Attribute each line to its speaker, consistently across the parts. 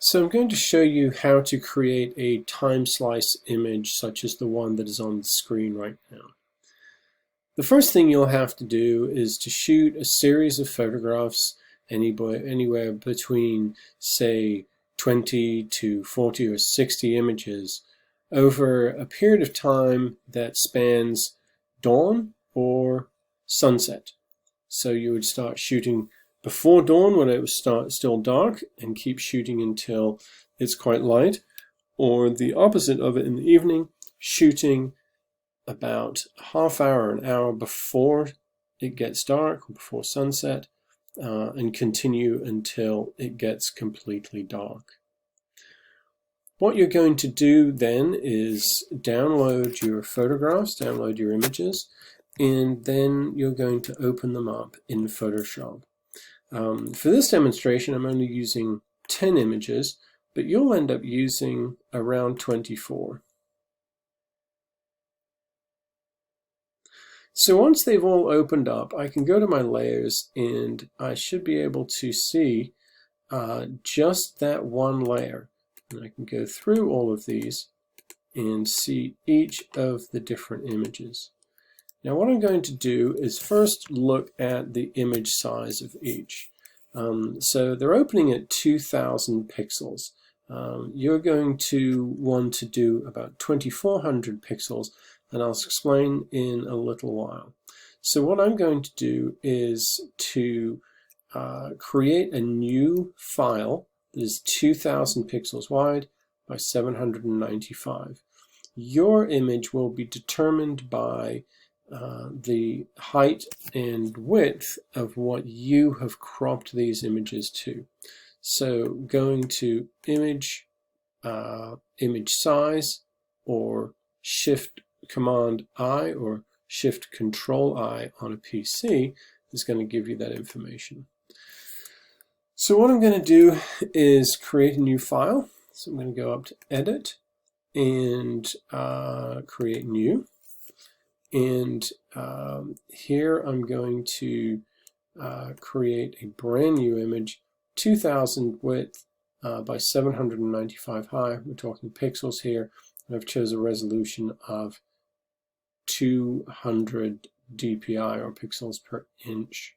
Speaker 1: So I'm going to show you how to create a time slice image such as the one that is on the screen right now. The first thing you'll have to do is to shoot a series of photographs anywhere between, say, 20 to 40 or 60 images over a period of time that spans dawn or sunset. So you would start shooting before dawn when it was still dark and keep shooting until it's quite light, or the opposite of it in the evening, shooting about a half hour, an hour before it gets dark, before sunset, and continue until it gets completely dark. What you're going to do then is download your photographs, download your images, and then you're going to open them up in Photoshop. For this demonstration, I'm only using 10 images, but you'll end up using around 24. So once they've all opened up, I can go to my layers and I should be able to see just that one layer. And I can go through all of these and see each of the different images. Now what I'm going to do is first look at the image size of each. So they're opening at 2000 pixels. You're going to want to do about 2400 pixels, and I'll explain in a little while. So what I'm going to do is to create a new file that is 2000 pixels wide by 795. Your image will be determined by the height and width of what you have cropped these images to. So going to image, image size, or Shift Command I or Shift Control I on a PC is going to give you that information. So what I'm going to do is create a new file. So I'm going to go up to Edit and create New. And here I'm going to create a brand new image, 2000 width by 795 high. We're talking pixels here, and I've chosen a resolution of 200 dpi or pixels per inch.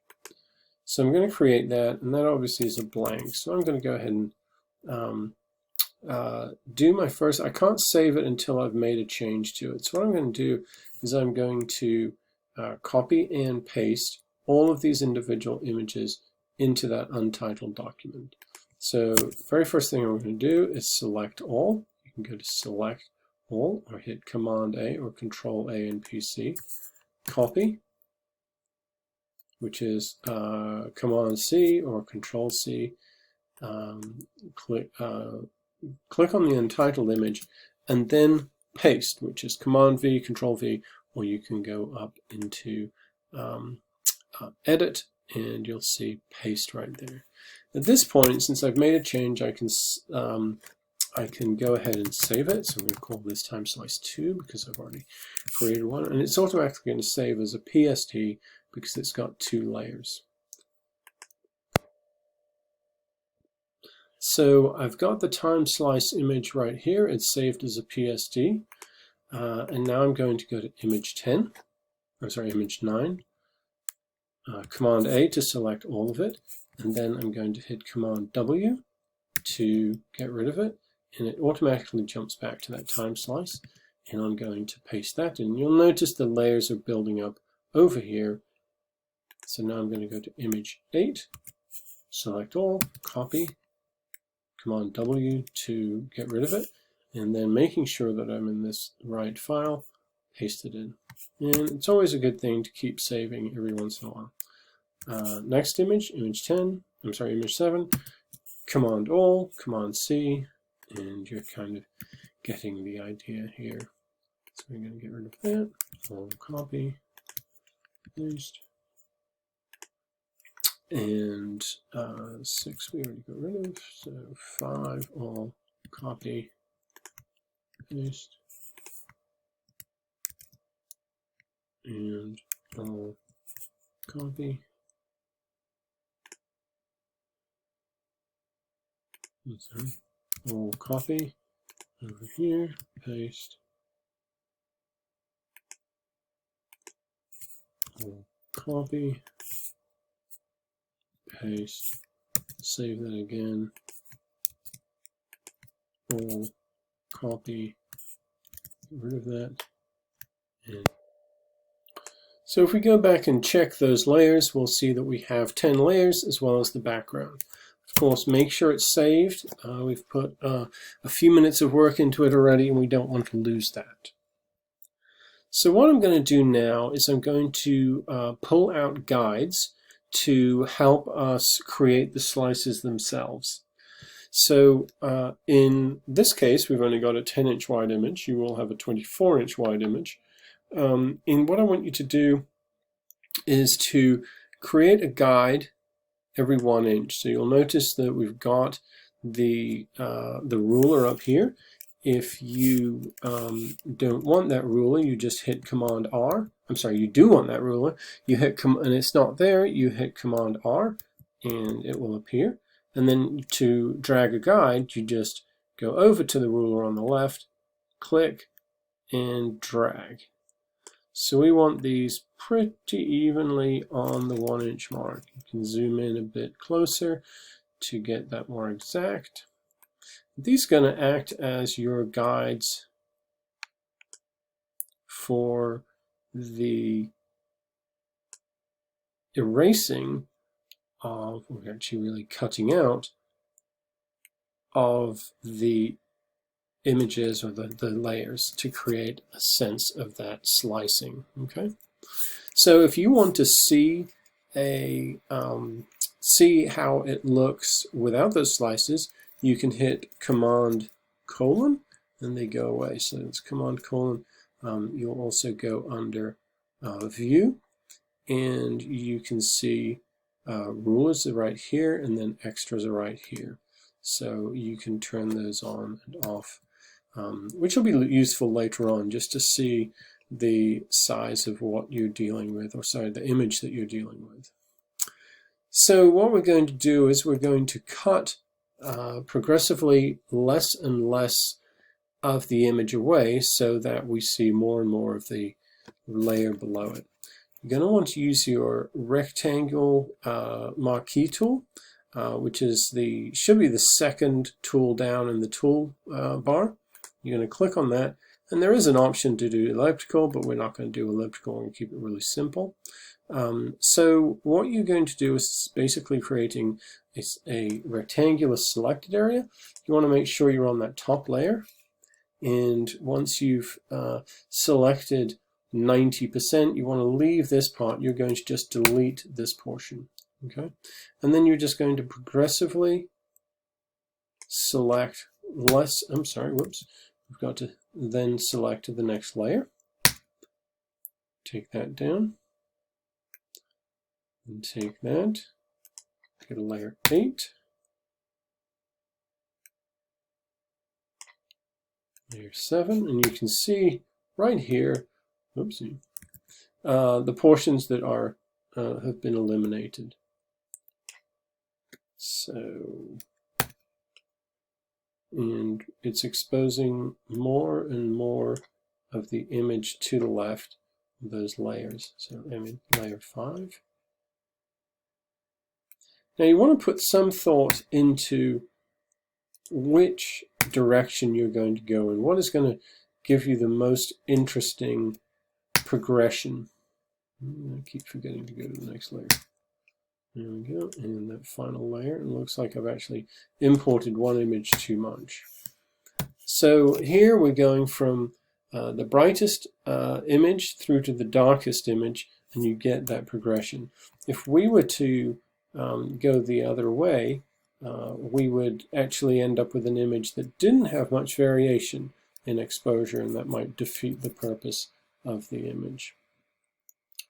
Speaker 1: So I'm going to create that, and that obviously is a blank. So I'm going to go ahead and do my first. I can't save it until I've made a change to it. So what I'm going to do is I'm going to copy and paste all of these individual images into that untitled document. So the very first thing I'm going to do is select all. You can go to Select All or hit Command A or Control A in PC. Copy, which is Command C or Control C. Click on the untitled image and then paste, which is Command V, Control V, or you can go up into Edit and you'll see paste right there. At this point, since I've made a change, I can go ahead and save it. So I'm going to call this time slice 2 because I've already created one, and it's automatically going to save as a PST because it's got 2 layers. So I've got the time slice image right here. It's saved as a PSD. And now I'm going to go to image 10, or sorry, image 9. Command A to select all of it. And then I'm going to hit Command W to get rid of it. And it automatically jumps back to that time slice. And I'm going to paste that in. You'll notice the layers are building up over here. So now I'm going to go to image 8, select all, copy, Command W to get rid of it, and then making sure that I'm in this right file, paste it in. And it's always a good thing to keep saving every once in a while. Next image, image 7, Command All, Command C, and you're kind of getting the idea here. So we're going to get rid of that, all copy, paste. And 6 we already got rid of, so 5 all copy, paste, and all copy. Sorry, We'll copy over here, paste. We'll copy, paste, save that again. We'll copy, get rid of that. And so if we go back and check those layers, we'll see that we have 10 layers as well as the background. Of course, make sure it's saved. We've put a few minutes of work into it already, and we don't want to lose that. So what I'm going to do now is I'm going to pull out guides to help us create the slices themselves. So in this case, we've only got a 10-inch wide image. You will have a 24-inch wide image. And what I want you to do is to create a guide every 1 inch. So you'll notice that we've got the ruler up here. If you don't want that ruler, you just hit Command R. I'm sorry, you do want that ruler. You hit and it's not there. You hit Command R, and it will appear. And then to drag a guide, you just go over to the ruler on the left, click, and drag. So we want these pretty evenly on the 1 inch mark. You can zoom in a bit closer to get that more exact. These are going to act as your guides for the erasing of, we're actually really cutting out of the images or the layers to create a sense of that slicing. Okay, so if you want to see see how it looks without those slices, you can hit Command colon and they go away. So it's Command colon. You'll also go under View, and you can see rulers are right here, and then extras are right here. So you can turn those on and off, which will be useful later on just to see the size of what you're dealing with, or sorry, the image that you're dealing with. So what we're going to do is we're going to cut progressively less and less of the image away so that we see more and more of the layer below it. You're going to want to use your rectangle marquee tool, which is should be the second tool down in the tool bar. You're going to click on that, and there is an option to do elliptical, but we're not going to do elliptical and keep it really simple. So what you're going to do is basically creating a rectangular selected area. You want to make sure you're on that top layer, and once you've selected 90%, you want to leave this part. You're going to just delete this portion. Okay, and then you're just going to progressively select less. I'm sorry, whoops. We've got to then select the next layer. Take that down, and take that. Go to layer 8. Layer 7, and you can see right here, oopsie, the portions that are have been eliminated. So, and it's exposing more and more of the image to the left of those layers. So I mean layer 5. Now you want to put some thought into which direction you're going to go in. What is going to give you the most interesting progression? I keep forgetting to go to the next layer. There we go, and that final layer. It looks like I've actually imported one image too much. So here we're going from the brightest image through to the darkest image, and you get that progression. If we were to go the other way, we would actually end up with an image that didn't have much variation in exposure, and that might defeat the purpose of the image.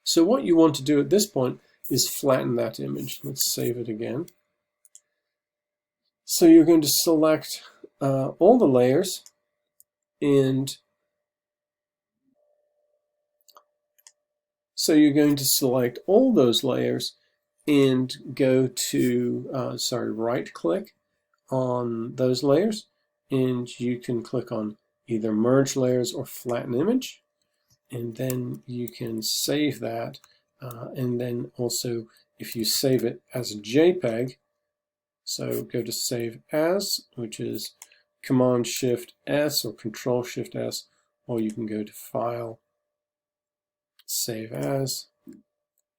Speaker 1: So what you want to do at this point is flatten that image. Let's save it again. So you're going to select all the layers, and so you're going to select all those layers and go to, right click on those layers and you can click on either merge layers or flatten image, and then you can save that, and then also if you save it as a JPEG, so go to save as, which is Command Shift S or Control Shift S, or you can go to File, Save As, and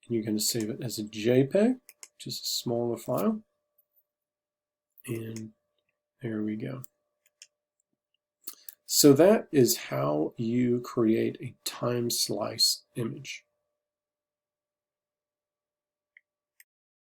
Speaker 1: you're going to save it as a JPEG, which is a smaller file, and there we go. So that is how you create a time slice image.